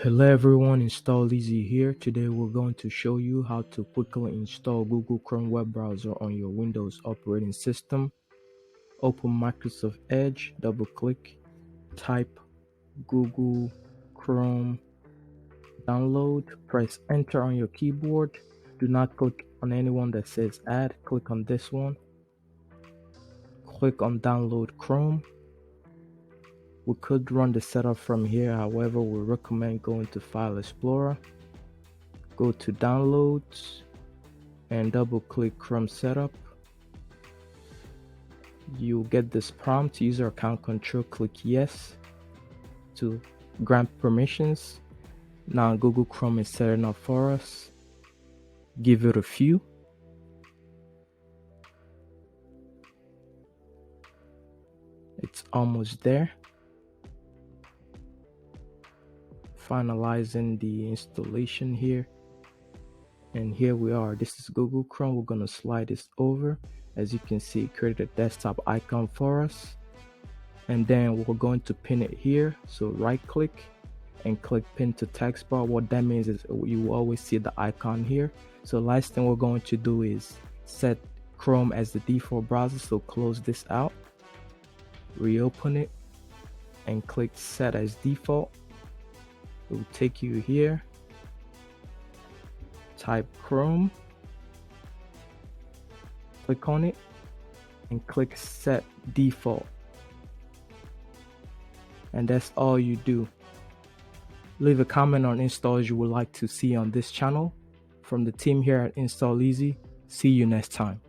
Hello everyone, Install Easy here. Today we're going to show you how to quickly install Google Chrome web browser on your Windows operating system. Open Microsoft Edge, double click, type Google Chrome, download, press enter on your keyboard. Do not click on anyone that says add, click on this one. Click on download Chrome. We could run the setup from here, however we recommend going to File Explorer. Go to downloads and double click Chrome setup. You'll get this prompt, user account control, click yes to grant permissions. Now Google Chrome is setting up for us. Give it a few. It's almost there. Finalizing the installation here. And here we are. This is Google Chrome. We're going to slide this over. As you can see, it created a desktop icon for us. And then we're going to pin it here. So right click and click pin to text bar. What that means is you will always see the icon here. So last thing we're going to do is set Chrome as the default browser. So close this out, reopen it, and click set as default. It will take you here. Type Chrome, click on it, and click set default. And that's all you do. Leave a comment on installs you would like to see on this channel. From the team here at Install Easy, see you next time.